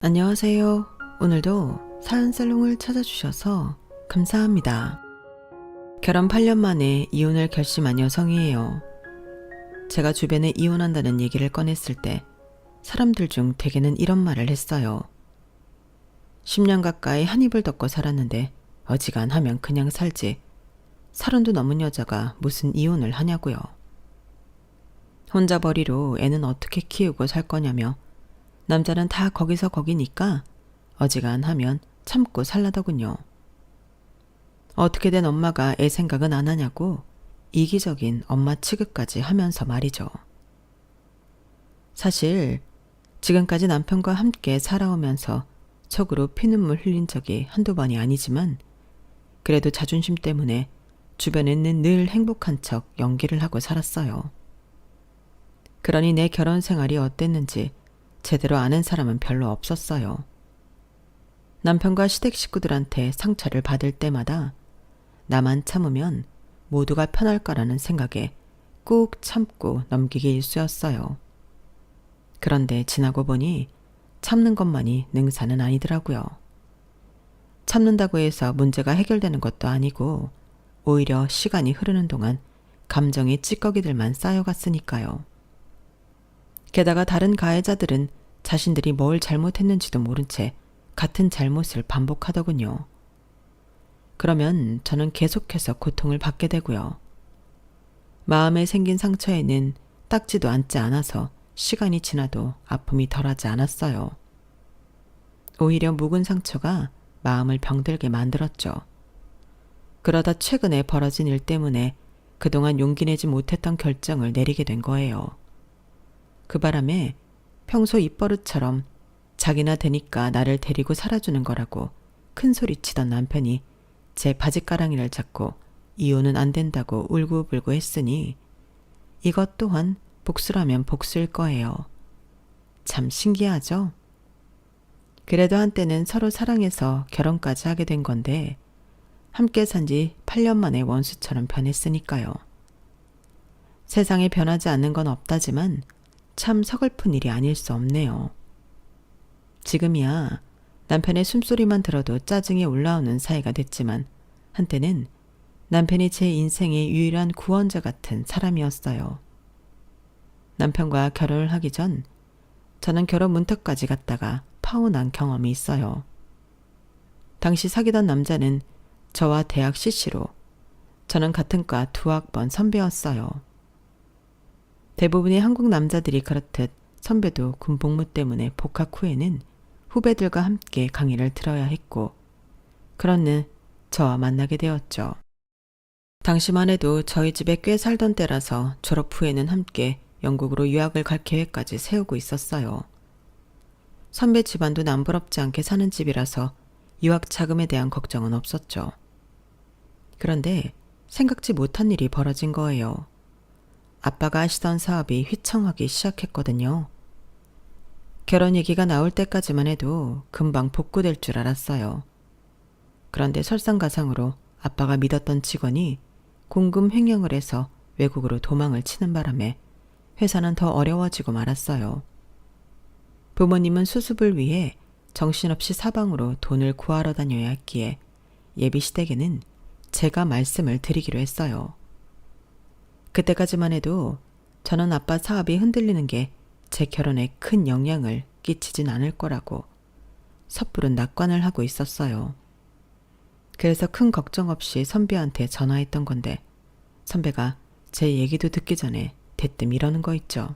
안녕하세요. 오늘도 사연살롱을 찾아주셔서 감사합니다. 결혼 8년 만에 이혼을 결심한 여성이에요. 제가 주변에 이혼한다는 얘기를 꺼냈을 때 사람들 중 대개는 이런 말을 했어요. 10년 가까이 한 입을 덮고 살았는데 어지간하면 그냥 살지. 30도 넘은 여자가 무슨 이혼을 하냐고요. 혼자 벌이로 애는 어떻게 키우고 살 거냐며 남자는 다 거기서 거기니까 어지간하면 참고 살라더군요. 어떻게 된 엄마가 애 생각은 안 하냐고 이기적인 엄마 취급까지 하면서 말이죠. 사실 지금까지 남편과 함께 살아오면서 속으로 피눈물 흘린 적이 한두 번이 아니지만 그래도 자존심 때문에 주변에는 늘 행복한 척 연기를 하고 살았어요. 그러니 내 결혼 생활이 어땠는지 제대로 아는 사람은 별로 없었어요. 남편과 시댁 식구들한테 상처를 받을 때마다 나만 참으면 모두가 편할 거라는 생각에 꾹 참고 넘기기 일쑤였어요. 그런데 지나고 보니 참는 것만이 능사는 아니더라고요. 참는다고 해서 문제가 해결되는 것도 아니고 오히려 시간이 흐르는 동안 감정의 찌꺼기들만 쌓여갔으니까요. 게다가 다른 가해자들은 자신들이 뭘 잘못했는지도 모른 채 같은 잘못을 반복하더군요. 그러면 저는 계속해서 고통을 받게 되고요. 마음에 생긴 상처에는 닦지도 않지 않아서 시간이 지나도 아픔이 덜하지 않았어요. 오히려 묵은 상처가 마음을 병들게 만들었죠. 그러다 최근에 벌어진 일 때문에 그동안 용기 내지 못했던 결정을 내리게 된 거예요. 그 바람에 평소 입버릇처럼 자기나 되니까 나를 데리고 살아주는 거라고 큰 소리 치던 남편이 제 바지가랑이를 잡고 이혼은 안 된다고 울고불고 했으니 이것 또한 복수라면 복수일 거예요. 참 신기하죠? 그래도 한때는 서로 사랑해서 결혼까지 하게 된 건데 함께 산 지 8년 만에 원수처럼 변했으니까요. 세상에 변하지 않는 건 없다지만 참 서글픈 일이 아닐 수 없네요. 지금이야 남편의 숨소리만 들어도 짜증이 올라오는 사이가 됐지만 한때는 남편이 제 인생의 유일한 구원자 같은 사람이었어요. 남편과 결혼을 하기 전 저는 결혼 문턱까지 갔다가 파혼한 경험이 있어요. 당시 사귀던 남자는 저와 대학 CC로 저는 같은 과 2학번 선배였어요. 대부분의 한국 남자들이 그렇듯 선배도 군복무 때문에 복학 후에는 후배들과 함께 강의를 들어야 했고 그렇는 저와 만나게 되었죠. 당시만 해도 저희 집에 꽤 살던 때라서 졸업 후에는 함께 영국으로 유학을 갈 계획까지 세우고 있었어요. 선배 집안도 남부럽지 않게 사는 집이라서 유학 자금에 대한 걱정은 없었죠. 그런데 생각지 못한 일이 벌어진 거예요. 아빠가 하시던 사업이 휘청하기 시작했거든요. 결혼 얘기가 나올 때까지만 해도 금방 복구될 줄 알았어요. 그런데 설상가상으로 아빠가 믿었던 직원이 공금 횡령을 해서 외국으로 도망을 치는 바람에 회사는 더 어려워지고 말았어요. 부모님은 수습을 위해 정신없이 사방으로 돈을 구하러 다녀야 했기에 예비 시댁에는 제가 말씀을 드리기로 했어요. 그때까지만 해도 저는 아빠 사업이 흔들리는 게 제 결혼에 큰 영향을 끼치진 않을 거라고 섣부른 낙관을 하고 있었어요. 그래서 큰 걱정 없이 선배한테 전화했던 건데 선배가 제 얘기도 듣기 전에 대뜸 이러는 거 있죠.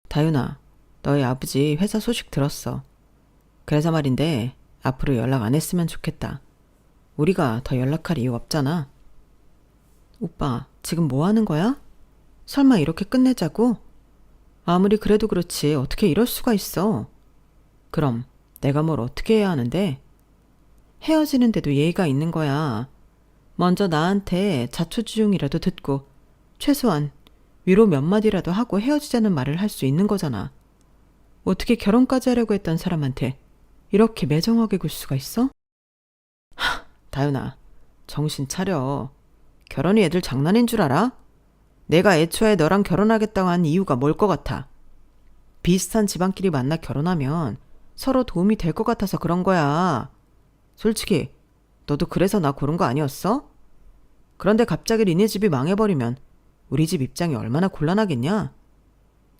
다윤아, 너희 아버지 회사 소식 들었어. 그래서 말인데 앞으로 연락 안 했으면 좋겠다. 우리가 더 연락할 이유 없잖아. 오빠, 지금 뭐 하는 거야? 설마 이렇게 끝내자고? 아무리 그래도 그렇지 어떻게 이럴 수가 있어. 그럼 내가 뭘 어떻게 해야 하는데? 헤어지는데도 예의가 있는 거야. 먼저 나한테 자초지종이라도 듣고 최소한 위로 몇 마디라도 하고 헤어지자는 말을 할 수 있는 거잖아. 어떻게 결혼까지 하려고 했던 사람한테 이렇게 매정하게 굴 수가 있어? 다윤아, 정신 차려. 결혼이 애들 장난인 줄 알아? 내가 애초에 너랑 결혼하겠다고 한 이유가 뭘 것 같아? 비슷한 집안끼리 만나 결혼하면 서로 도움이 될 것 같아서 그런 거야. 솔직히 너도 그래서 나 고른 거 아니었어? 그런데 갑자기 니네 집이 망해버리면 우리 집 입장이 얼마나 곤란하겠냐?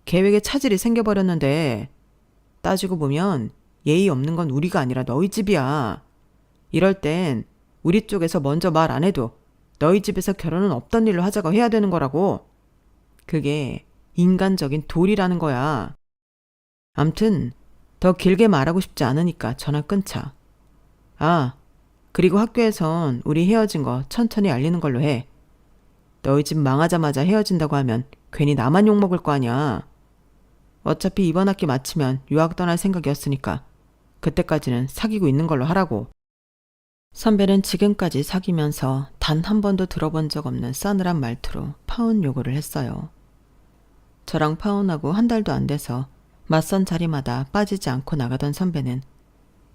계획에 차질이 생겨버렸는데 따지고 보면 예의 없는 건 우리가 아니라 너희 집이야. 이럴 땐 우리 쪽에서 먼저 말 안 해도 너희 집에서 결혼은 없던 일로 하자고 해야 되는 거라고. 그게 인간적인 도리라는 거야. 암튼 더 길게 말하고 싶지 않으니까 전화 끊자. 아, 그리고 학교에선 우리 헤어진 거 천천히 알리는 걸로 해. 너희 집 망하자마자 헤어진다고 하면 괜히 나만 욕먹을 거 아니야. 어차피 이번 학기 마치면 유학 떠날 생각이었으니까 그때까지는 사귀고 있는 걸로 하라고. 선배는 지금까지 사귀면서 단 한 번도 들어본 적 없는 싸늘한 말투로 파혼 요구를 했어요. 저랑 파혼하고 한 달도 안 돼서 맞선 자리마다 빠지지 않고 나가던 선배는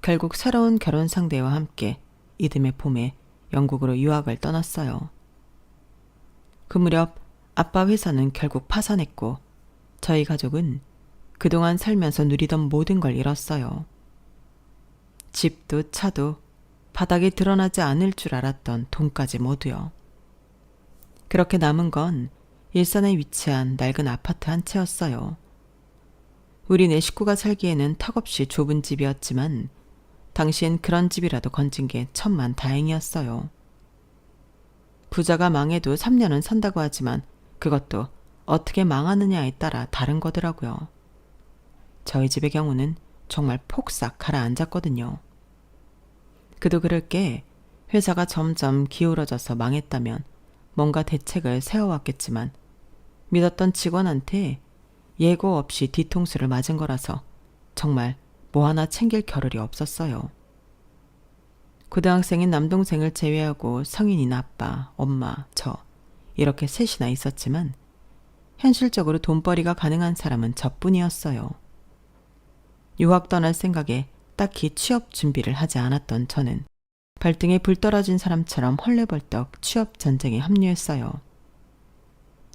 결국 새로운 결혼 상대와 함께 이듬해 봄에 영국으로 유학을 떠났어요. 그 무렵 아빠 회사는 결국 파산했고 저희 가족은 그동안 살면서 누리던 모든 걸 잃었어요. 집도 차도 바닥에 드러나지 않을 줄 알았던 돈까지 모두요. 그렇게 남은 건 일산에 위치한 낡은 아파트 한 채였어요. 우리 네 식구가 살기에는 턱없이 좁은 집이었지만 당시엔 그런 집이라도 건진 게 천만 다행이었어요. 부자가 망해도 3년은 산다고 하지만 그것도 어떻게 망하느냐에 따라 다른 거더라고요. 저희 집의 경우는 정말 폭삭 가라앉았거든요. 그도 그럴 게 회사가 점점 기울어져서 망했다면 뭔가 대책을 세워왔겠지만 믿었던 직원한테 예고 없이 뒤통수를 맞은 거라서 정말 뭐 하나 챙길 겨를이 없었어요. 고등학생인 남동생을 제외하고 성인인 아빠, 엄마, 저 이렇게 셋이나 있었지만 현실적으로 돈벌이가 가능한 사람은 저뿐이었어요. 유학 떠날 생각에 딱히 취업 준비를 하지 않았던 저는 발등에 불 떨어진 사람처럼 헐레벌떡 취업 전쟁에 합류했어요.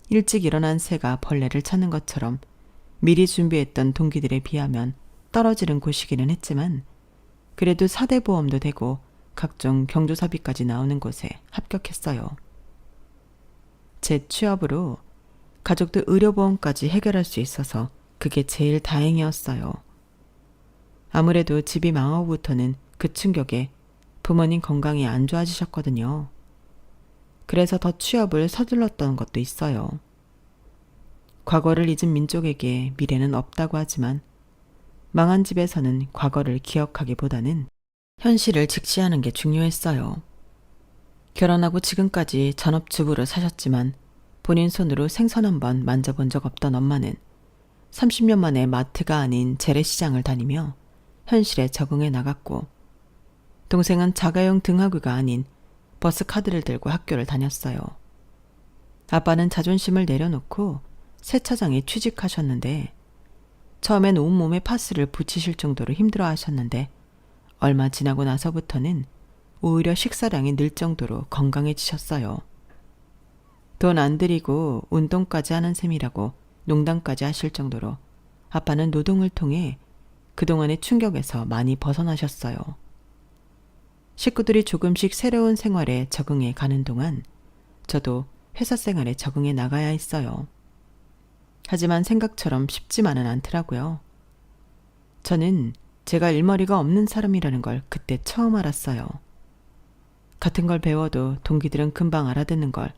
일찍 일어난 새가 벌레를 찾는 것처럼 미리 준비했던 동기들에 비하면 떨어지는 곳이기는 했지만 그래도 4대 보험도 되고 각종 경조사비까지 나오는 곳에 합격했어요. 제 취업으로 가족들 의료보험까지 해결할 수 있어서 그게 제일 다행이었어요. 아무래도 집이 망하고부터는 그 충격에 부모님 건강이 안 좋아지셨거든요. 그래서 더 취업을 서둘렀던 것도 있어요. 과거를 잊은 민족에게 미래는 없다고 하지만 망한 집에서는 과거를 기억하기보다는 현실을 직시하는 게 중요했어요. 결혼하고 지금까지 전업주부로 사셨지만 본인 손으로 생선 한 번 만져본 적 없던 엄마는 30년 만에 마트가 아닌 재래시장을 다니며 현실에 적응해 나갔고 동생은 자가용 등하교가 아닌 버스 카드를 들고 학교를 다녔어요. 아빠는 자존심을 내려놓고 세차장에 취직하셨는데 처음엔 온몸에 파스를 붙이실 정도로 힘들어 하셨는데 얼마 지나고 나서부터는 오히려 식사량이 늘 정도로 건강해지셨어요. 돈 안 들이고 운동까지 하는 셈이라고 농담까지 하실 정도로 아빠는 노동을 통해 그동안의 충격에서 많이 벗어나셨어요. 식구들이 조금씩 새로운 생활에 적응해 가는 동안 저도 회사 생활에 적응해 나가야 했어요. 하지만 생각처럼 쉽지만은 않더라고요. 저는 제가 일머리가 없는 사람이라는 걸 그때 처음 알았어요. 같은 걸 배워도 동기들은 금방 알아듣는 걸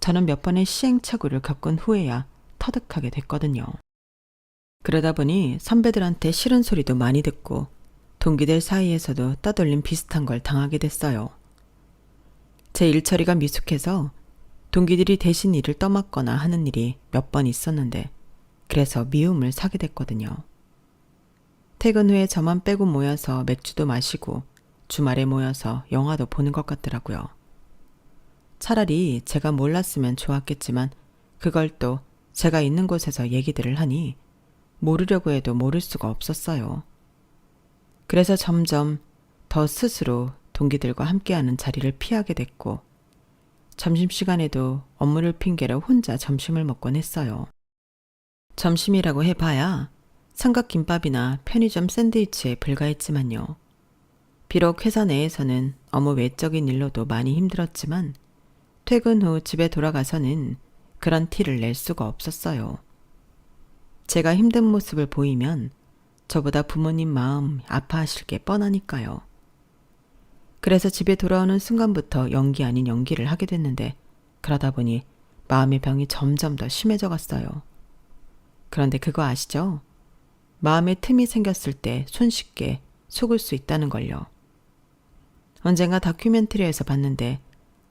저는 몇 번의 시행착오를 겪은 후에야 터득하게 됐거든요. 그러다 보니 선배들한테 싫은 소리도 많이 듣고 동기들 사이에서도 따돌림 비슷한 걸 당하게 됐어요. 제 일처리가 미숙해서 동기들이 대신 일을 떠맡거나 하는 일이 몇 번 있었는데 그래서 미움을 사게 됐거든요. 퇴근 후에 저만 빼고 모여서 맥주도 마시고 주말에 모여서 영화도 보는 것 같더라고요. 차라리 제가 몰랐으면 좋았겠지만 그걸 또 제가 있는 곳에서 얘기들을 하니 모르려고 해도 모를 수가 없었어요. 그래서 점점 더 스스로 동기들과 함께하는 자리를 피하게 됐고 점심시간에도 업무를 핑계로 혼자 점심을 먹곤 했어요. 점심이라고 해봐야 삼각김밥이나 편의점 샌드위치에 불과했지만요. 비록 회사 내에서는 업무 외적인 일로도 많이 힘들었지만 퇴근 후 집에 돌아가서는 그런 티를 낼 수가 없었어요. 제가 힘든 모습을 보이면 저보다 부모님 마음 아파하실 게 뻔하니까요. 그래서 집에 돌아오는 순간부터 연기 아닌 연기를 하게 됐는데 그러다 보니 마음의 병이 점점 더 심해져 갔어요. 그런데 그거 아시죠? 마음에 틈이 생겼을 때 손쉽게 속을 수 있다는 걸요. 언젠가 다큐멘터리에서 봤는데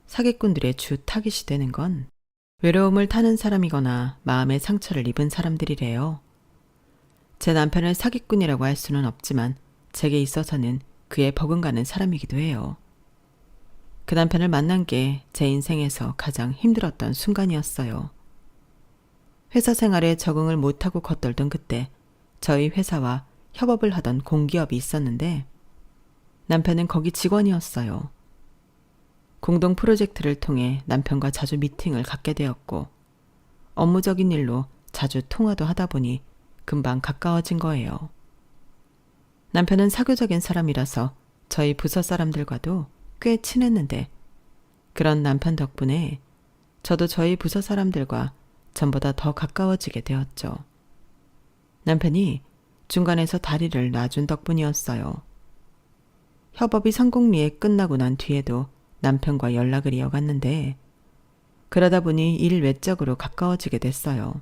사기꾼들의 주 타깃이 되는 건 외로움을 타는 사람이거나 마음의 상처를 입은 사람들이래요. 제 남편을 사기꾼이라고 할 수는 없지만 제게 있어서는 그에 버금가는 사람이기도 해요. 그 남편을 만난 게 제 인생에서 가장 힘들었던 순간이었어요. 회사 생활에 적응을 못하고 겉돌던 그때 저희 회사와 협업을 하던 공기업이 있었는데 남편은 거기 직원이었어요. 공동 프로젝트를 통해 남편과 자주 미팅을 갖게 되었고 업무적인 일로 자주 통화도 하다 보니 금방 가까워진 거예요. 남편은 사교적인 사람이라서 저희 부서 사람들과도 꽤 친했는데 그런 남편 덕분에 저도 저희 부서 사람들과 전보다 더 가까워지게 되었죠. 남편이 중간에서 다리를 놔준 덕분이었어요. 협업이 성공리에 끝나고 난 뒤에도 남편과 연락을 이어갔는데 그러다 보니 일 외적으로 가까워지게 됐어요.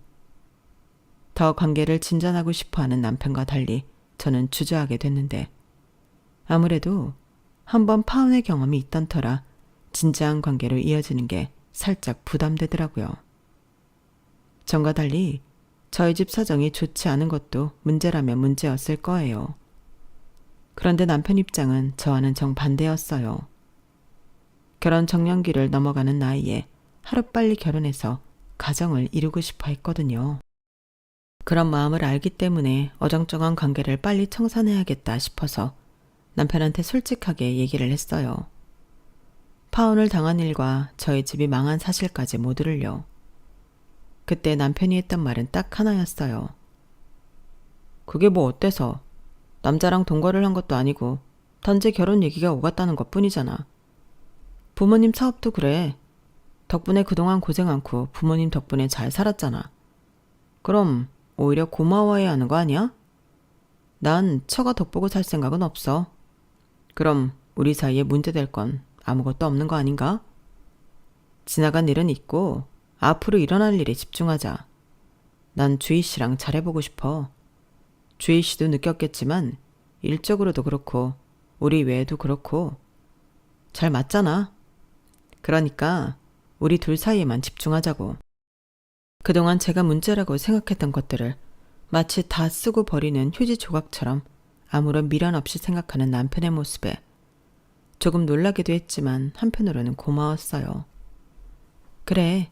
더 관계를 진전하고 싶어하는 남편과 달리 저는 주저하게 됐는데 아무래도 한번 파혼의 경험이 있던 터라 진지한 관계로 이어지는 게 살짝 부담되더라고요. 전과 달리 저희 집 사정이 좋지 않은 것도 문제라면 문제였을 거예요. 그런데 남편 입장은 저와는 정반대였어요. 결혼 정년기를 넘어가는 나이에 하루빨리 결혼해서 가정을 이루고 싶어 했거든요. 그런 마음을 알기 때문에 어정쩡한 관계를 빨리 청산해야겠다 싶어서 남편한테 솔직하게 얘기를 했어요. 파혼을 당한 일과 저희 집이 망한 사실까지 모두를요. 그때 남편이 했던 말은 딱 하나였어요. 그게 뭐 어때서? 남자랑 동거를 한 것도 아니고 단지 결혼 얘기가 오갔다는 것 뿐이잖아. 부모님 사업도 그래. 덕분에 그동안 고생 않고 부모님 덕분에 잘 살았잖아. 그럼 오히려 고마워해야 하는 거 아니야? 난 처가 덕보고 살 생각은 없어. 그럼 우리 사이에 문제될 건 아무것도 없는 거 아닌가? 지나간 일은 있고 앞으로 일어날 일에 집중하자. 난 주희 씨랑 잘해보고 싶어. 주희 씨도 느꼈겠지만 일적으로도 그렇고 우리 외에도 그렇고 잘 맞잖아. 그러니까 우리 둘 사이에만 집중하자고. 그동안 제가 문제라고 생각했던 것들을 마치 다 쓰고 버리는 휴지 조각처럼 아무런 미련 없이 생각하는 남편의 모습에 조금 놀라기도 했지만 한편으로는 고마웠어요. 그래,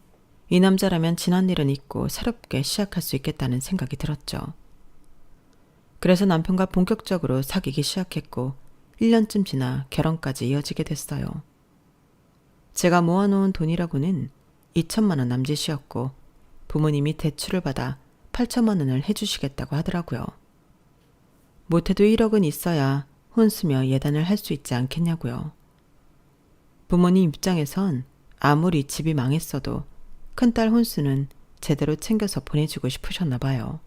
이 남자라면 지난 일은 잊고 새롭게 시작할 수 있겠다는 생각이 들었죠. 그래서 남편과 본격적으로 사귀기 시작했고 1년쯤 지나 결혼까지 이어지게 됐어요. 제가 모아놓은 돈이라고는 2천만 원 남짓이었고 부모님이 대출을 받아 8천만 원을 해주시겠다고 하더라고요. 못해도 1억은 있어야 혼수며 예단을 할 수 있지 않겠냐고요. 부모님 입장에선 아무리 집이 망했어도 큰딸 혼수는 제대로 챙겨서 보내주고 싶으셨나 봐요.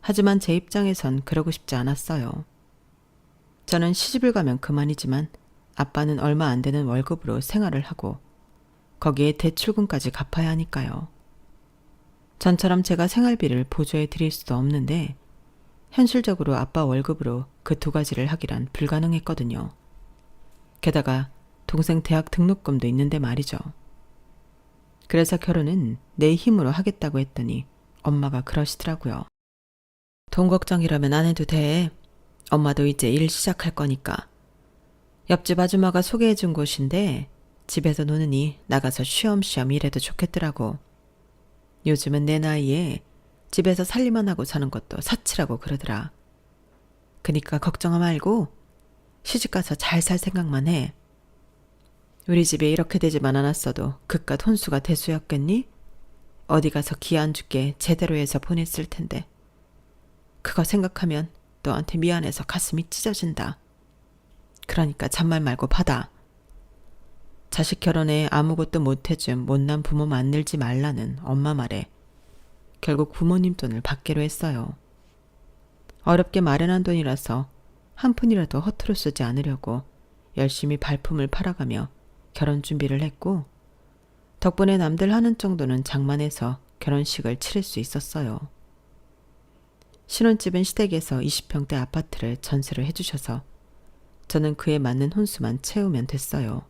하지만 제 입장에선 그러고 싶지 않았어요. 저는 시집을 가면 그만이지만 아빠는 얼마 안 되는 월급으로 생활을 하고 거기에 대출금까지 갚아야 하니까요. 전처럼 제가 생활비를 보조해 드릴 수도 없는데 현실적으로 아빠 월급으로 그 두 가지를 하기란 불가능했거든요. 게다가 동생 대학 등록금도 있는데 말이죠. 그래서 결혼은 내 힘으로 하겠다고 했더니 엄마가 그러시더라고요. 돈 걱정이라면 안 해도 돼. 엄마도 이제 일 시작할 거니까. 옆집 아줌마가 소개해준 곳인데 집에서 노느니 나가서 쉬엄쉬엄 일해도 좋겠더라고. 요즘은 내 나이에 집에서 살림만 하고 사는 것도 사치라고 그러더라. 그니까 걱정 말고 시집가서 잘 살 생각만 해. 우리 집에 이렇게 되지만 않았어도 그깟 혼수가 대수였겠니? 어디 가서 기 안 죽게 제대로 해서 보냈을 텐데. 그거 생각하면 너한테 미안해서 가슴이 찢어진다. 그러니까 잔말 말고 받아. 자식 결혼에 아무것도 못해준 못난 부모 만들지 말라는 엄마 말에 결국 부모님 돈을 받기로 했어요. 어렵게 마련한 돈이라서 한 푼이라도 허투루 쓰지 않으려고 열심히 발품을 팔아가며 결혼 준비를 했고, 덕분에 남들 하는 정도는 장만해서 결혼식을 치를 수 있었어요. 신혼집은 시댁에서 20평대 아파트를 전세를 해주셔서 저는 그에 맞는 혼수만 채우면 됐어요.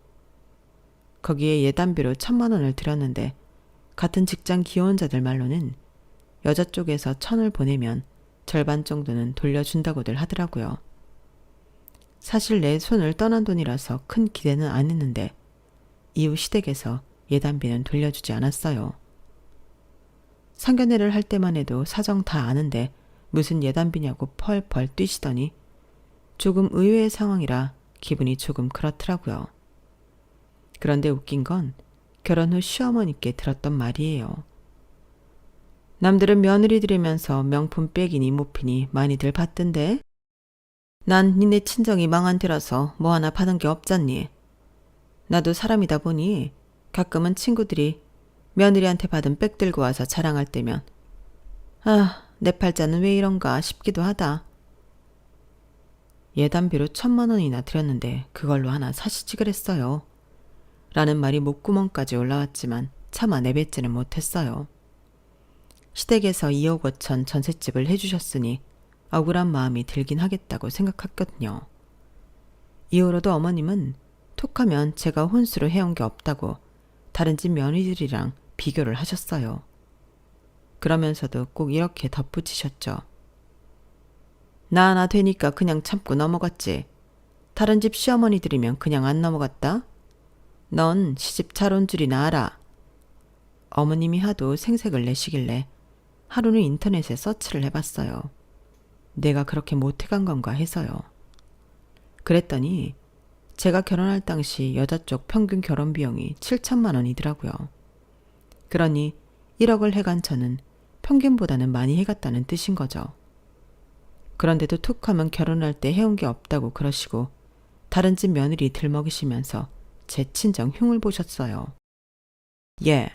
거기에 예단비로 1,000만 원을 들였는데 같은 직장 기혼자들 말로는 여자 쪽에서 1,000을 보내면 절반 정도는 돌려준다고들 하더라고요. 사실 내 손을 떠난 돈이라서 큰 기대는 안 했는데 이후 시댁에서 예단비는 돌려주지 않았어요. 상견례를 할 때만 해도 사정 다 아는데 무슨 예단비냐고 펄펄 뛰시더니 조금 의외의 상황이라 기분이 조금 그렇더라고요. 그런데 웃긴 건 결혼 후 시어머니께 들었던 말이에요. 남들은 며느리 들이면서 명품 백이니 모피니 많이들 받던데 난 니네 친정이 망한 데라서 뭐 하나 받은 게 없잖니. 나도 사람이다 보니 가끔은 친구들이 며느리한테 받은 백 들고 와서 자랑할 때면 내 팔자는 왜 이런가 싶기도 하다. 예단비로 1,000만 원이나 들였는데 그걸로 하나 사시지 그랬어요. 라는 말이 목구멍까지 올라왔지만 차마 내뱉지는 못했어요. 시댁에서 2억 5천 전셋집을 해주셨으니 억울한 마음이 들긴 하겠다고 생각했거든요. 이후로도 어머님은 톡하면 제가 혼수로 해온 게 없다고 다른 집 며느리들이랑 비교를 하셨어요. 그러면서도 꼭 이렇게 덧붙이셨죠. 나 하나 되니까 그냥 참고 넘어갔지. 다른 집 시어머니들이면 그냥 안 넘어갔다. 넌 시집 잘 온 줄이나 알아. 어머님이 하도 생색을 내시길래 하루는 인터넷에 서치를 해봤어요. 내가 그렇게 못해간 건가 해서요. 그랬더니 제가 결혼할 당시 여자 쪽 평균 결혼 비용이 7,000만 원이더라고요. 그러니 1억을 해간 저는 평균보다는 많이 해갔다는 뜻인 거죠. 그런데도 툭하면 결혼할 때 해온 게 없다고 그러시고 다른 집 며느리 들먹이시면서 제 친정 흉을 보셨어요. 예,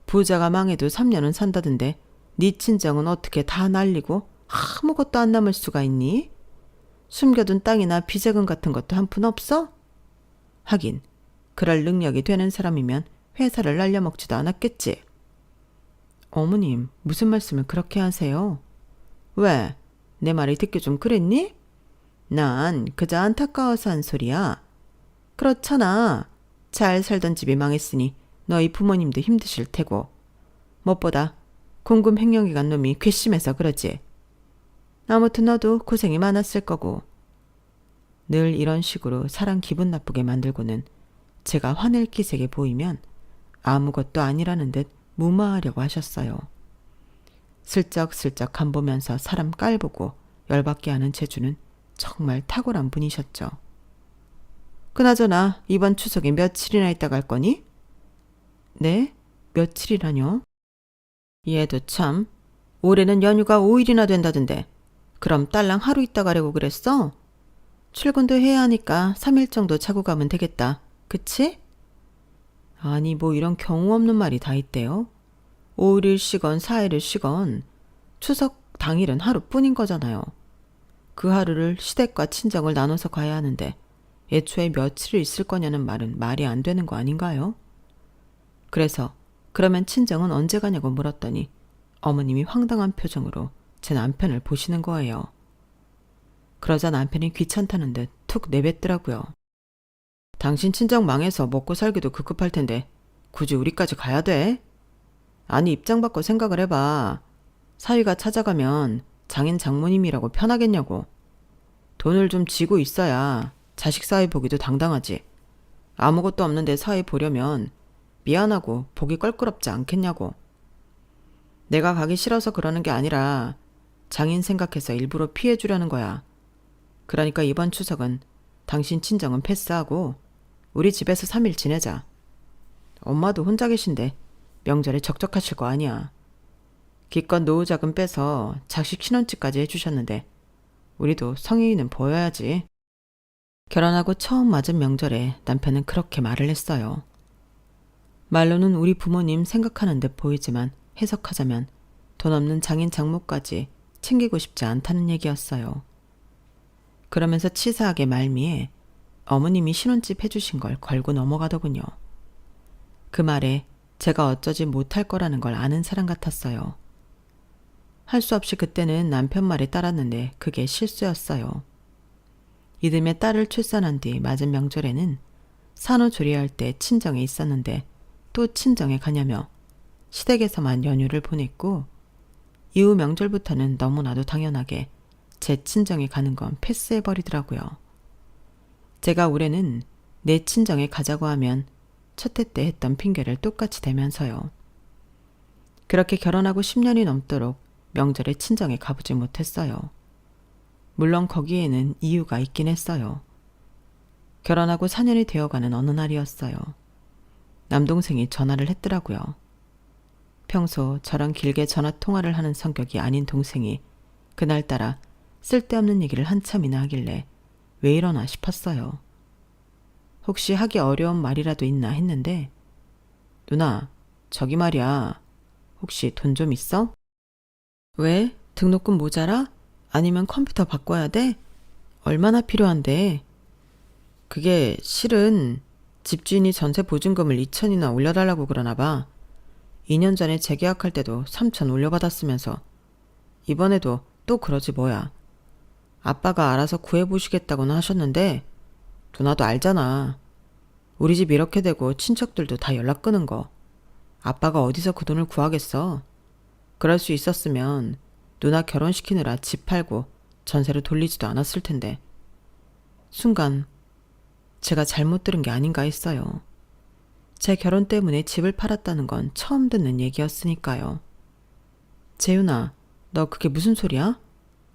부자가 망해도 3년은 산다던데 네 친정은 어떻게 다 날리고 아무것도 안 남을 수가 있니? 숨겨둔 땅이나 비자금 같은 것도 한 푼 없어? 하긴 그럴 능력이 되는 사람이면 회사를 날려먹지도 않았겠지. 어머님, 무슨 말씀을 그렇게 하세요? 왜? 내 말이 듣기 좀 그랬니? 난 그저 안타까워서 한 소리야. 그렇잖아. 잘 살던 집이 망했으니 너희 부모님도 힘드실 테고. 무엇보다 궁금횡령이 간 놈이 괘씸해서 그러지. 아무튼 너도 고생이 많았을 거고. 늘 이런 식으로 사람 기분 나쁘게 만들고는 제가 화낼 기색에 보이면 아무것도 아니라는 듯 무마하려고 하셨어요. 슬쩍슬쩍 간보면서 사람 깔보고 열받게 하는 재주는 정말 탁월한 분이셨죠. 그나저나 이번 추석에 며칠이나 있다 갈 거니? 네? 며칠이라뇨? 얘도 참, 올해는 연휴가 5일이나 된다던데 그럼 딸랑 하루 있다 가려고 그랬어? 출근도 해야 하니까 3일 정도 자고 가면 되겠다. 그치? 아니 뭐 이런 경우 없는 말이 다 있대요. 5일 쉬건 4일을 쉬건 추석 당일은 하루뿐인 거잖아요. 그 하루를 시댁과 친정을 나눠서 가야 하는데 애초에 며칠을 있을 거냐는 말은 말이 안 되는 거 아닌가요? 그래서 그러면 친정은 언제 가냐고 물었더니 어머님이 황당한 표정으로 제 남편을 보시는 거예요. 그러자 남편이 귀찮다는 듯 툭 내뱉더라고요. 당신 친정 망해서 먹고 살기도 급급할 텐데 굳이 우리까지 가야 돼? 아니 입장 바꿔 생각을 해봐. 사위가 찾아가면 장인 장모님이라고 편하겠냐고. 돈을 좀 쥐고 있어야 자식 사위 보기도 당당하지. 아무것도 없는데 사위 보려면 미안하고 보기 껄끄럽지 않겠냐고. 내가 가기 싫어서 그러는 게 아니라 장인 생각해서 일부러 피해주려는 거야. 그러니까 이번 추석은 당신 친정은 패스하고 우리 집에서 3일 지내자. 엄마도 혼자 계신데 명절에 적적하실 거 아니야. 기껏 노후 자금 빼서 자식 신혼집까지 해주셨는데 우리도 성의는 보여야지. 결혼하고 처음 맞은 명절에 남편은 그렇게 말을 했어요. 말로는 우리 부모님 생각하는 듯 보이지만 해석하자면 돈 없는 장인 장모까지 챙기고 싶지 않다는 얘기였어요. 그러면서 치사하게 말미에 어머님이 신혼집 해주신 걸 걸고 넘어가더군요. 그 말에 제가 어쩌지 못할 거라는 걸 아는 사람 같았어요. 할 수 없이 그때는 남편 말에 따랐는데 그게 실수였어요. 이듬해 딸을 출산한 뒤 맞은 명절에는 산후조리할 때 친정에 있었는데 또 친정에 가냐며 시댁에서만 연휴를 보냈고 이후 명절부터는 너무나도 당연하게 제 친정에 가는 건 패스해버리더라고요. 제가 올해는 내 친정에 가자고 하면 첫 해 때 했던 핑계를 똑같이 대면서요. 그렇게 결혼하고 10년이 넘도록 명절에 친정에 가보지 못했어요. 물론 거기에는 이유가 있긴 했어요. 결혼하고 4년이 되어가는 어느 날이었어요. 남동생이 전화를 했더라고요. 평소 저랑 길게 전화 통화를 하는 성격이 아닌 동생이 그날따라 쓸데없는 얘기를 한참이나 하길래 왜 이러나 싶었어요. 혹시 하기 어려운 말이라도 있나 했는데 누나, 저기 말이야. 혹시 돈 좀 있어? 왜? 등록금 모자라? 아니면 컴퓨터 바꿔야 돼? 얼마나 필요한데? 그게 실은 집주인이 전세 보증금을 2천이나 올려달라고 그러나 봐. 2년 전에 재계약할 때도 3천 올려받았으면서 이번에도 또 그러지 뭐야. 아빠가 알아서 구해보시겠다고는 하셨는데 누나도 알잖아. 우리 집 이렇게 되고 친척들도 다 연락 끊은 거. 아빠가 어디서 그 돈을 구하겠어. 그럴 수 있었으면 누나 결혼시키느라 집 팔고 전세로 돌리지도 않았을 텐데. 순간 제가 잘못 들은 게 아닌가 했어요. 제 결혼 때문에 집을 팔았다는 건 처음 듣는 얘기였으니까요. 재윤아, 너 그게 무슨 소리야?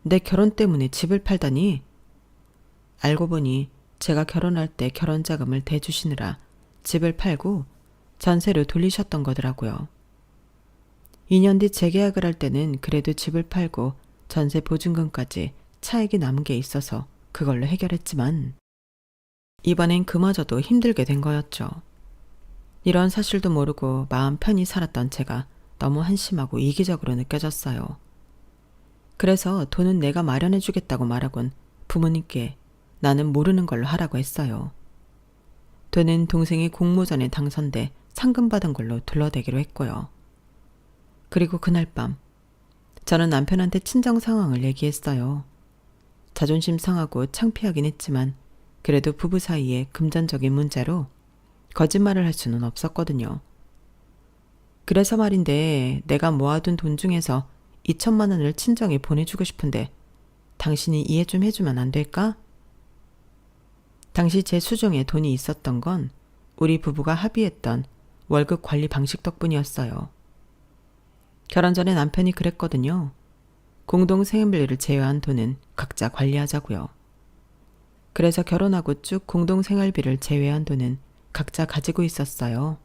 내 결혼 때문에 집을 팔다니? 알고 보니 제가 결혼할 때 결혼자금을 대주시느라 집을 팔고 전세로 돌리셨던 거더라고요. 2년 뒤 재계약을 할 때는 그래도 집을 팔고 전세 보증금까지 차익이 남은 게 있어서 그걸로 해결했지만 이번엔 그마저도 힘들게 된 거였죠. 이런 사실도 모르고 마음 편히 살았던 제가 너무 한심하고 이기적으로 느껴졌어요. 그래서 돈은 내가 마련해 주겠다고 말하곤 부모님께 나는 모르는 걸로 하라고 했어요. 돈은 동생이 공모전에 당선돼 상금 받은 걸로 둘러대기로 했고요. 그리고 그날 밤 저는 남편한테 친정 상황을 얘기했어요. 자존심 상하고 창피하긴 했지만 그래도 부부 사이에 금전적인 문제로 거짓말을 할 수는 없었거든요. 그래서 말인데 내가 모아둔 돈 중에서 2천만 원을 친정에 보내주고 싶은데 당신이 이해 좀 해주면 안 될까? 당시 제 수중에 돈이 있었던 건 우리 부부가 합의했던 월급 관리 방식 덕분이었어요. 결혼 전에 남편이 그랬거든요. 공동 생활비를 제외한 돈은 각자 관리하자고요. 그래서 결혼하고 쭉 공동 생활비를 제외한 돈은 각자 가지고 있었어요.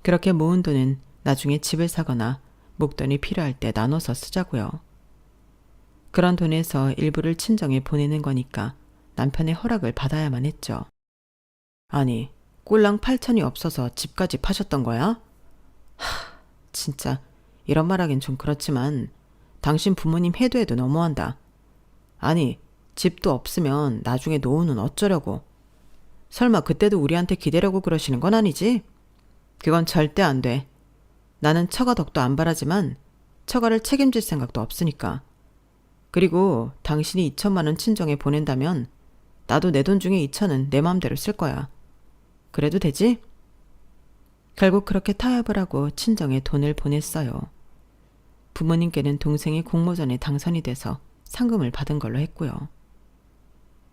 그렇게 모은 돈은 나중에 집을 사거나 목돈이 필요할 때 나눠서 쓰자고요. 그런 돈에서 일부를 친정에 보내는 거니까 남편의 허락을 받아야만 했죠. 아니, 꼴랑 8천이 없어서 집까지 파셨던 거야? 진짜 이런 말하긴 좀 그렇지만 당신 부모님 해도 해도 너무한다. 아니, 집도 없으면 나중에 노후는 어쩌려고. 설마 그때도 우리한테 기대려고 그러시는 건 아니지? 그건 절대 안 돼. 나는 처가 덕도 안 바라지만 처가를 책임질 생각도 없으니까. 그리고 당신이 2천만 원 친정에 보낸다면 나도 내 돈 중에 2천은 내 마음대로 쓸 거야. 그래도 되지? 결국 그렇게 타협을 하고 친정에 돈을 보냈어요. 부모님께는 동생이 공모전에 당선이 돼서 상금을 받은 걸로 했고요.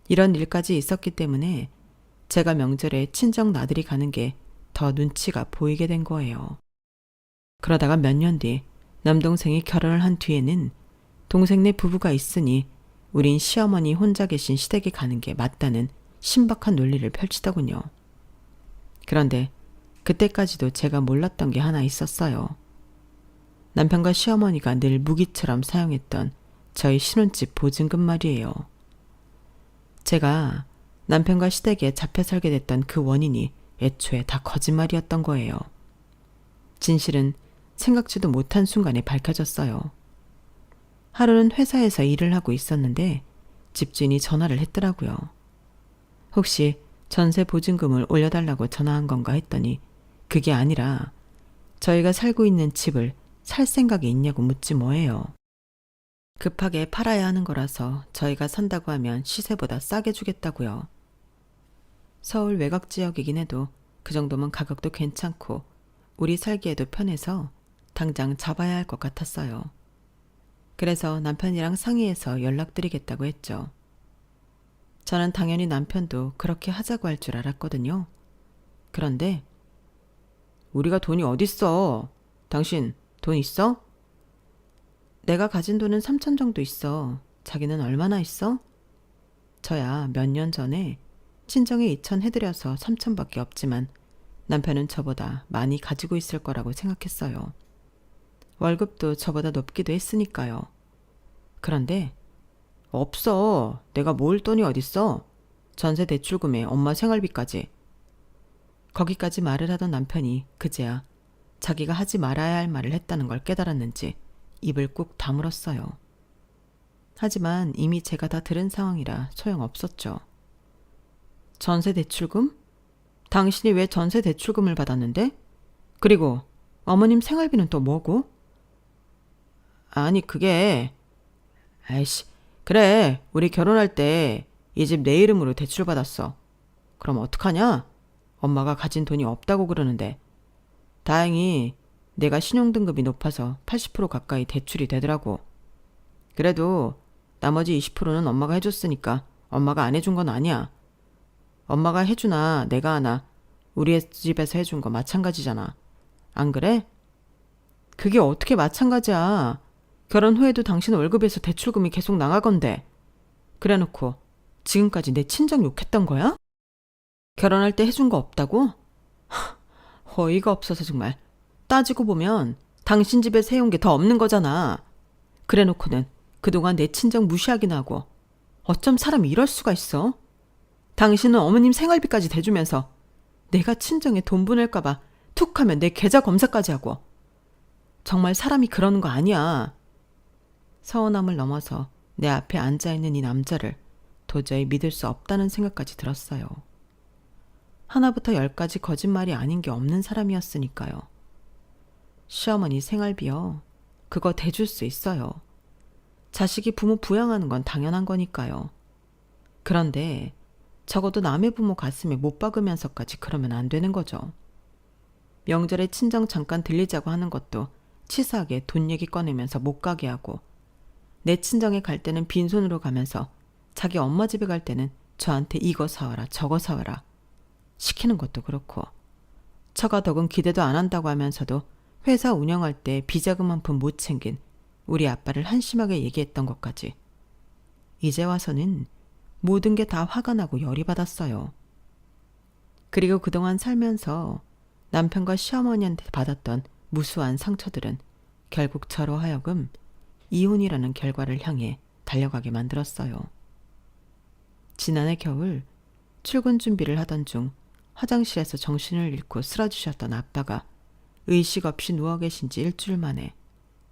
이런 일까지 있었기 때문에 제가 명절에 친정 나들이 가는 게 더 눈치가 보이게 된 거예요. 그러다가 몇 년 뒤 남동생이 결혼을 한 뒤에는 동생네 부부가 있으니 우린 시어머니 혼자 계신 시댁에 가는 게 맞다는 신박한 논리를 펼치더군요. 그런데 그때까지도 제가 몰랐던 게 하나 있었어요. 남편과 시어머니가 늘 무기처럼 사용했던 저희 신혼집 보증금 말이에요. 제가 남편과 시댁에 잡혀 살게 됐던 그 원인이 애초에 다 거짓말이었던 거예요. 진실은 생각지도 못한 순간에 밝혀졌어요. 하루는 회사에서 일을 하고 있었는데 집주인이 전화를 했더라고요. 혹시 전세 보증금을 올려달라고 전화한 건가 했더니 그게 아니라 저희가 살고 있는 집을 살 생각이 있냐고 묻지 뭐예요. 급하게 팔아야 하는 거라서 저희가 산다고 하면 시세보다 싸게 주겠다고요. 서울 외곽 지역이긴 해도 그 정도면 가격도 괜찮고 우리 살기에도 편해서 당장 잡아야 할 것 같았어요. 그래서 남편이랑 상의해서 연락드리겠다고 했죠. 저는 당연히 남편도 그렇게 하자고 할 줄 알았거든요. 그런데 우리가 돈이 어딨어? 당신 돈 있어? 내가 가진 돈은 3천 정도 있어. 자기는 얼마나 있어? 저야 몇 년 전에 친정에 2천 해드려서 3천밖에 없지만 남편은 저보다 많이 가지고 있을 거라고 생각했어요. 월급도 저보다 높기도 했으니까요. 그런데 없어. 내가 모을 돈이 어딨어. 전세 대출금에 엄마 생활비까지. 거기까지 말을 하던 남편이 그제야 자기가 하지 말아야 할 말을 했다는 걸 깨달았는지 입을 꾹 다물었어요. 하지만 이미 제가 다 들은 상황이라 소용없었죠. 전세 대출금? 당신이 왜 전세 대출금을 받았는데? 그리고 어머님 생활비는 또 뭐고? 아니 그게... 아이씨, 그래 우리 결혼할 때 이 집 내 이름으로 대출받았어. 그럼 어떡하냐? 엄마가 가진 돈이 없다고 그러는데 다행히 내가 신용등급이 높아서 80% 가까이 대출이 되더라고. 그래도 나머지 20%는 엄마가 해줬으니까 엄마가 안 해준 건 아니야. 엄마가 해주나 내가 하나 우리 집에서 해준 거 마찬가지잖아. 안 그래? 그게 어떻게 마찬가지야. 결혼 후에도 당신 월급에서 대출금이 계속 나가건데. 그래놓고 지금까지 내 친정 욕했던 거야? 결혼할 때 해준 거 없다고? 어이가 없어서 정말. 따지고 보면 당신 집에서 해온 게 더 없는 거잖아. 그래놓고는 그동안 내 친정 무시하기나 하고. 어쩜 사람이 이럴 수가 있어? 당신은 어머님 생활비까지 대주면서 내가 친정에 돈 보낼까 봐 툭 하면 내 계좌 검사까지 하고. 정말 사람이 그러는 거 아니야. 서운함을 넘어서 내 앞에 앉아있는 이 남자를 도저히 믿을 수 없다는 생각까지 들었어요. 하나부터 10까지 거짓말이 아닌 게 없는 사람이었으니까요. 시어머니 생활비요. 그거 대줄 수 있어요. 자식이 부모 부양하는 건 당연한 거니까요. 그런데 적어도 남의 부모 가슴에 못 박으면서까지 그러면 안 되는 거죠. 명절에 친정 잠깐 들리자고 하는 것도 치사하게 돈 얘기 꺼내면서 못 가게 하고, 내 친정에 갈 때는 빈손으로 가면서 자기 엄마 집에 갈 때는 저한테 이거 사와라 저거 사와라 시키는 것도 그렇고, 처가 덕은 기대도 안 한다고 하면서도 회사 운영할 때 비자금 한 푼 못 챙긴 우리 아빠를 한심하게 얘기했던 것까지. 이제 와서는 모든 게 다 화가 나고 열이 받았어요. 그리고 그동안 살면서 남편과 시어머니한테 받았던 무수한 상처들은 결국 저로 하여금 이혼이라는 결과를 향해 달려가게 만들었어요. 지난해 겨울 출근 준비를 하던 중 화장실에서 정신을 잃고 쓰러지셨던 아빠가 의식 없이 누워 계신 지 일주일 만에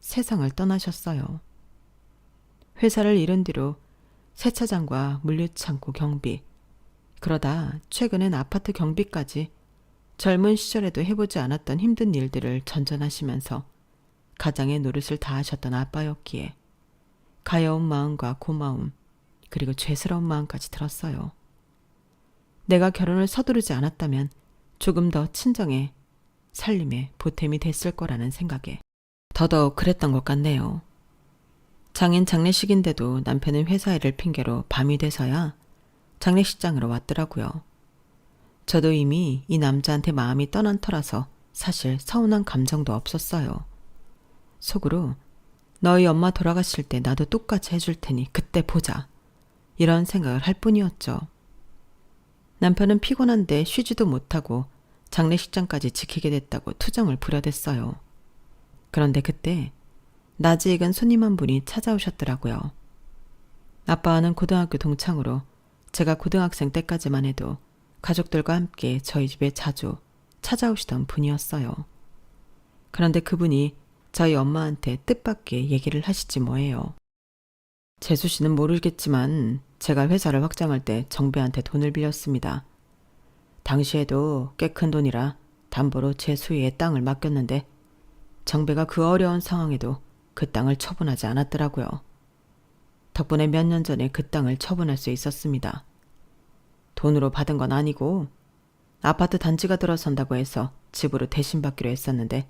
세상을 떠나셨어요. 회사를 잃은 뒤로 세차장과 물류창고 경비, 그러다 최근엔 아파트 경비까지 젊은 시절에도 해보지 않았던 힘든 일들을 전전하시면서 가장의 노릇을 다하셨던 아빠였기에 가여운 마음과 고마움, 그리고 죄스러운 마음까지 들었어요. 내가 결혼을 서두르지 않았다면 조금 더 친정에 살림에 보탬이 됐을 거라는 생각에 더더욱 그랬던 것 같네요. 장인 장례식인데도 남편은 회사 일을 핑계로 밤이 돼서야 장례식장으로 왔더라고요. 저도 이미 이 남자한테 마음이 떠난 터라서 사실 서운한 감정도 없었어요. 속으로 너희 엄마 돌아가실 때 나도 똑같이 해줄 테니 그때 보자, 이런 생각을 할 뿐이었죠. 남편은 피곤한데 쉬지도 못하고 장례식장까지 지키게 됐다고 투정을 부려댔어요. 그런데 그때 낯이 익은 손님 한 분이 찾아오셨더라고요. 아빠와는 고등학교 동창으로 제가 고등학생 때까지만 해도 가족들과 함께 저희 집에 자주 찾아오시던 분이었어요. 그런데 그분이 저희 엄마한테 뜻밖의 얘기를 하시지 뭐예요. 재수 씨는 모르겠지만 제가 회사를 확장할 때 정배한테 돈을 빌렸습니다. 당시에도 꽤 큰 돈이라 담보로 제 수위의 땅을 맡겼는데 정배가 그 어려운 상황에도 그 땅을 처분하지 않았더라고요. 덕분에 몇 년 전에 그 땅을 처분할 수 있었습니다. 돈으로 받은 건 아니고 아파트 단지가 들어선다고 해서 집으로 대신 받기로 했었는데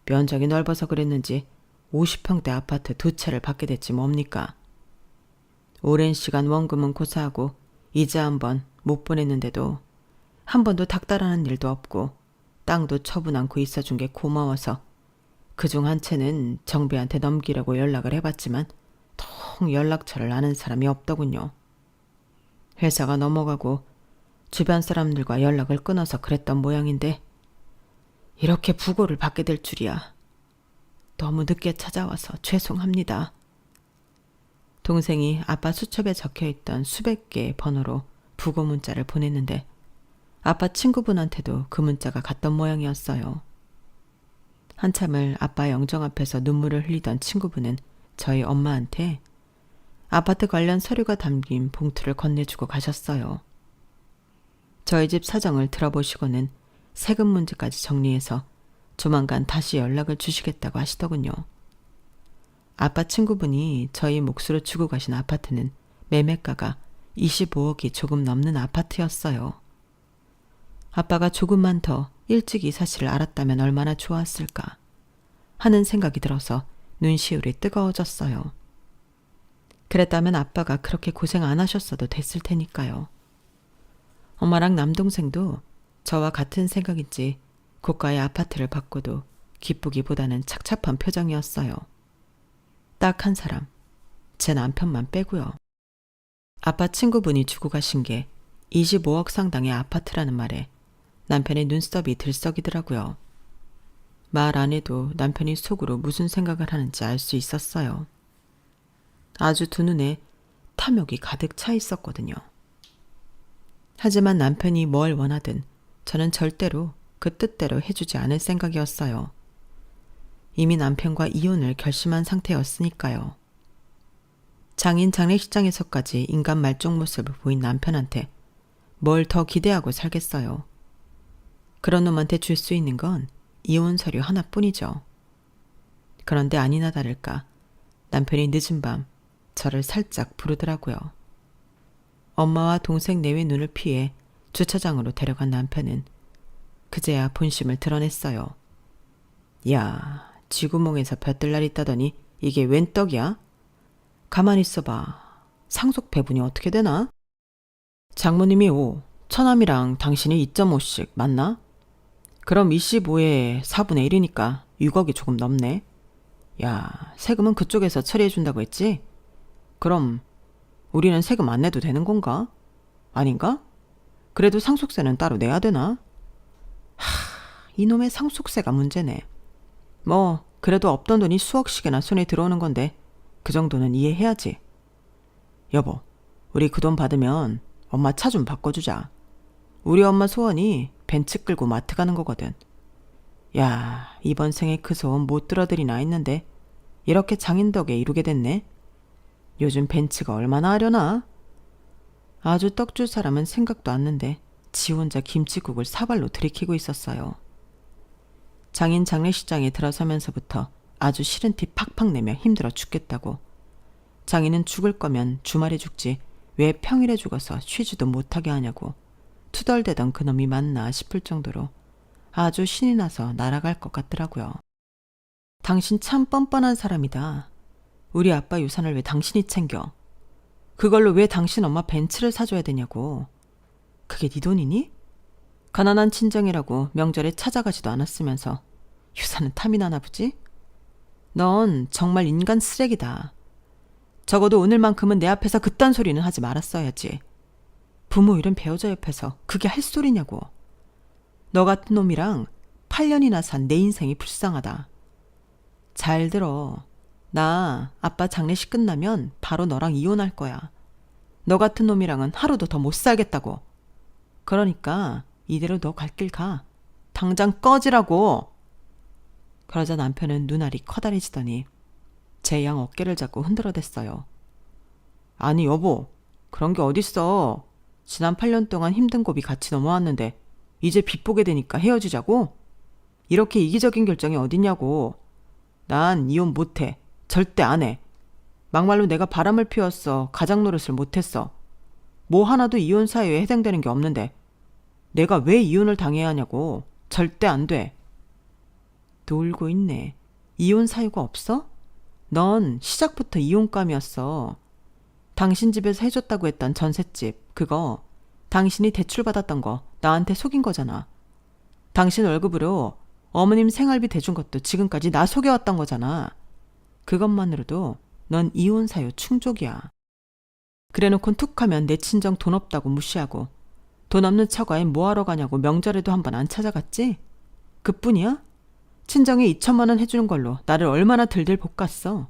면적이 넓어서 그랬는지 50평대 아파트 2채를 받게 됐지 뭡니까. 오랜 시간 원금은 고사하고 이자 한 번 못 보냈는데도 한 번도 닥달하는 일도 없고 땅도 처분 않고 있어준 게 고마워서 그중 한 채는 정배한테 넘기려고 연락을 해봤지만 통 연락처를 아는 사람이 없더군요. 회사가 넘어가고 주변 사람들과 연락을 끊어서 그랬던 모양인데 이렇게 부고를 받게 될 줄이야. 너무 늦게 찾아와서 죄송합니다. 동생이 아빠 수첩에 적혀있던 수백 개의 번호로 부고 문자를 보냈는데 아빠 친구분한테도 그 문자가 갔던 모양이었어요. 한참을 아빠 영정 앞에서 눈물을 흘리던 친구분은 저희 엄마한테 아파트 관련 서류가 담긴 봉투를 건네주고 가셨어요. 저희 집 사정을 들어보시고는 세금 문제까지 정리해서 조만간 다시 연락을 주시겠다고 하시더군요. 아빠 친구분이 저희 몫으로 주고 가신 아파트는 매매가가 25억이 조금 넘는 아파트였어요. 아빠가 조금만 더 일찍 이 사실을 알았다면 얼마나 좋았을까 하는 생각이 들어서 눈시울이 뜨거워졌어요. 그랬다면 아빠가 그렇게 고생 안 하셨어도 됐을 테니까요. 엄마랑 남동생도 저와 같은 생각인지 고가의 아파트를 받고도 기쁘기보다는 착잡한 표정이었어요. 딱 한 사람, 제 남편만 빼고요. 아빠 친구분이 주고 가신 게 25억 상당의 아파트라는 말에 남편의 눈썹이 들썩이더라고요. 말 안 해도 남편이 속으로 무슨 생각을 하는지 알 수 있었어요. 아주 두 눈에 탐욕이 가득 차 있었거든요. 하지만 남편이 뭘 원하든 저는 절대로 그 뜻대로 해주지 않을 생각이었어요. 이미 남편과 이혼을 결심한 상태였으니까요. 장인 장례식장에서까지 인간 말종 모습을 보인 남편한테 뭘 더 기대하고 살겠어요. 그런 놈한테 줄 수 있는 건 이혼 서류 하나뿐이죠. 그런데 아니나 다를까 남편이 늦은 밤 저를 살짝 부르더라고요. 엄마와 동생 내외 눈을 피해 주차장으로 데려간 남편은 그제야 본심을 드러냈어요. 야, 쥐구멍에서 벼뜰날 있다더니 이게 웬 떡이야? 가만히 있어봐. 상속 배분이 어떻게 되나? 장모님이 5, 처남이랑 당신이 2.5씩 맞나? 그럼 25에 4분의 1이니까 6억이 조금 넘네. 야, 세금은 그쪽에서 처리해준다고 했지? 그럼 우리는 세금 안 내도 되는 건가? 아닌가? 그래도 상속세는 따로 내야 되나? 이놈의 상속세가 문제네. 뭐 그래도 없던 돈이 수억씩이나 손에 들어오는 건데 그 정도는 이해해야지. 여보, 우리 그 돈 받으면 엄마 차 좀 바꿔주자. 우리 엄마 소원이 벤츠 끌고 마트 가는 거거든. 야, 이번 생에 그 소원 못 들어드리나 했는데 이렇게 장인 덕에 이루게 됐네. 요즘 벤츠가 얼마나 하려나? 아주 떡줄 사람은 생각도 않는데 지 혼자 김치국을 사발로 들이키고 있었어요. 장인 장례식장에 들어서면서부터 아주 싫은 티 팍팍 내며 힘들어 죽겠다고. 장인은 죽을 거면 주말에 죽지 왜 평일에 죽어서 쉬지도 못하게 하냐고 투덜대던 그놈이 맞나 싶을 정도로 아주 신이 나서 날아갈 것 같더라고요. 당신 참 뻔뻔한 사람이다. 우리 아빠 유산을 왜 당신이 챙겨? 그걸로 왜 당신 엄마 벤츠를 사줘야 되냐고. 그게 네 돈이니? 가난한 친정이라고 명절에 찾아가지도 않았으면서 유산은 탐이 나나 보지? 넌 정말 인간 쓰레기다. 적어도 오늘만큼은 내 앞에서 그딴 소리는 하지 말았어야지. 부모 잃은 배우자 옆에서 그게 할 소리냐고. 너 같은 놈이랑 8년이나 산 내 인생이 불쌍하다. 잘 들어. 나 아빠 장례식 끝나면 바로 너랑 이혼할 거야. 너 같은 놈이랑은 하루도 더 못 살겠다고. 그러니까 이대로 너 갈 길 가. 당장 꺼지라고. 그러자 남편은 눈알이 커다래지더니 제 양 어깨를 잡고 흔들어댔어요. 아니 여보, 그런 게 어딨어. 지난 8년 동안 힘든 고비 같이 넘어왔는데 이제 빚 보게 되니까 헤어지자고? 이렇게 이기적인 결정이 어딨냐고. 난 이혼 못해. 절대 안 해. 막말로 내가 바람을 피웠어. 가장 노릇을 못했어. 뭐 하나도 이혼 사유에 해당되는 게 없는데 내가 왜 이혼을 당해야 하냐고. 절대 안 돼. 놀고 있네. 이혼 사유가 없어? 넌 시작부터 이혼감이었어. 당신 집에서 해줬다고 했던 전셋집, 그거 당신이 대출받았던 거 나한테 속인 거잖아. 당신 월급으로 어머님 생활비 대준 것도 지금까지 나 속여왔던 거잖아. 그것만으로도 넌 이혼 사유 충족이야. 그래놓곤 툭하면 내 친정 돈 없다고 무시하고 돈 없는 처가엔 뭐하러 가냐고 명절에도 한 번 안 찾아갔지? 그뿐이야? 친정에 2천만 원 해주는 걸로 나를 얼마나 들들 볶았어.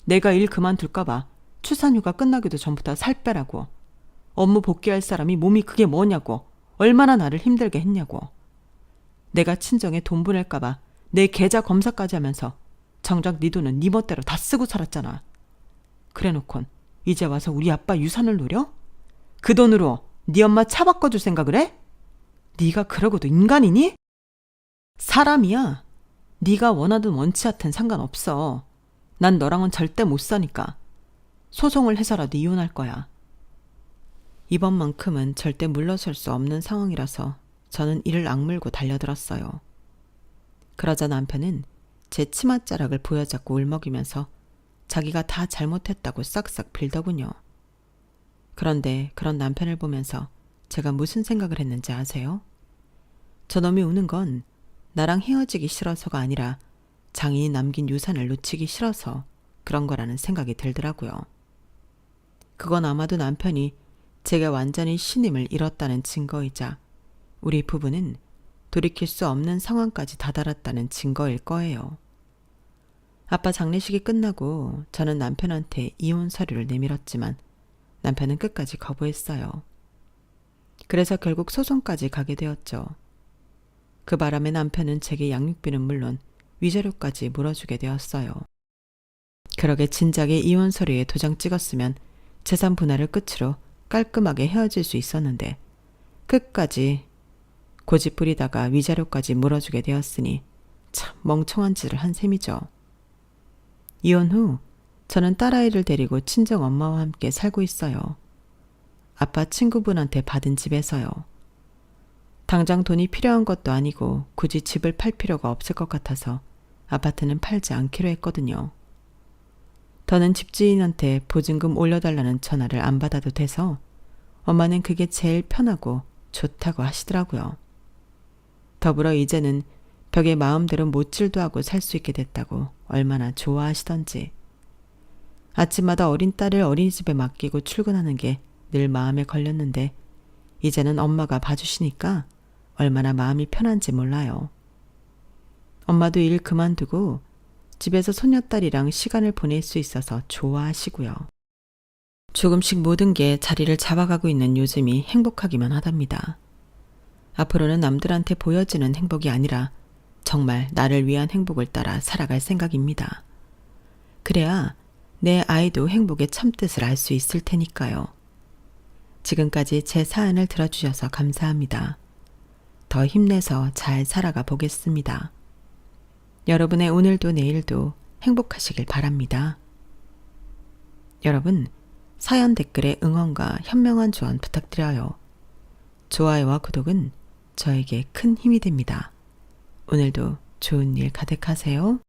내가 일 그만둘까봐 출산휴가 끝나기도 전부터 살 빼라고. 업무 복귀할 사람이 몸이 그게 뭐냐고. 얼마나 나를 힘들게 했냐고. 내가 친정에 돈 보낼까봐 내 계좌 검사까지 하면서 정작 네 돈은 네 멋대로 다 쓰고 살았잖아. 그래놓곤 이제 와서 우리 아빠 유산을 노려? 그 돈으로 네 엄마 차 바꿔줄 생각을 해? 네가 그러고도 인간이니? 사람이야. 네가 원하든 원치 않든 상관없어. 난 너랑은 절대 못 사니까. 소송을 해서라도 이혼할 거야. 이번만큼은 절대 물러설 수 없는 상황이라서 저는 이를 악물고 달려들었어요. 그러자 남편은 제 치맛자락을 보여잡고 울먹이면서 자기가 다 잘못했다고 싹싹 빌더군요. 그런데 그런 남편을 보면서 제가 무슨 생각을 했는지 아세요? 저놈이 우는 건 나랑 헤어지기 싫어서가 아니라 장인이 남긴 유산을 놓치기 싫어서 그런 거라는 생각이 들더라고요. 그건 아마도 남편이 제가 완전히 신임을 잃었다는 증거이자 우리 부부는 돌이킬 수 없는 상황까지 다다랐다는 증거일 거예요. 아빠 장례식이 끝나고 저는 남편한테 이혼 서류를 내밀었지만 남편은 끝까지 거부했어요. 그래서 결국 소송까지 가게 되었죠. 그 바람에 남편은 제게 양육비는 물론 위자료까지 물어주게 되었어요. 그러게 진작에 이혼 서류에 도장 찍었으면 재산 분할을 끝으로 깔끔하게 헤어질 수 있었는데 끝까지 고집 부리다가 위자료까지 물어주게 되었으니 참 멍청한 짓을 한 셈이죠. 이혼 후 저는 딸아이를 데리고 친정 엄마와 함께 살고 있어요. 아빠 친구분한테 받은 집에서요. 당장 돈이 필요한 것도 아니고 굳이 집을 팔 필요가 없을 것 같아서 아파트는 팔지 않기로 했거든요. 더는 집주인한테 보증금 올려달라는 전화를 안 받아도 돼서 엄마는 그게 제일 편하고 좋다고 하시더라고요. 더불어 이제는 벽에 마음대로 못질도 하고 살 수 있게 됐다고 얼마나 좋아하시던지. 아침마다 어린 딸을 어린이집에 맡기고 출근하는 게 늘 마음에 걸렸는데 이제는 엄마가 봐주시니까 얼마나 마음이 편한지 몰라요. 엄마도 일 그만두고 집에서 손녀딸이랑 시간을 보낼 수 있어서 좋아하시고요. 조금씩 모든 게 자리를 잡아가고 있는 요즘이 행복하기만 하답니다. 앞으로는 남들한테 보여지는 행복이 아니라 정말 나를 위한 행복을 따라 살아갈 생각입니다. 그래야 내 아이도 행복의 참뜻을 알 수 있을 테니까요. 지금까지 제 사연을 들어주셔서 감사합니다. 더 힘내서 잘 살아가 보겠습니다. 여러분의 오늘도 내일도 행복하시길 바랍니다. 여러분, 사연 댓글에 응원과 현명한 조언 부탁드려요. 좋아요와 구독은 저에게 큰 힘이 됩니다. 오늘도 좋은 일 가득하세요.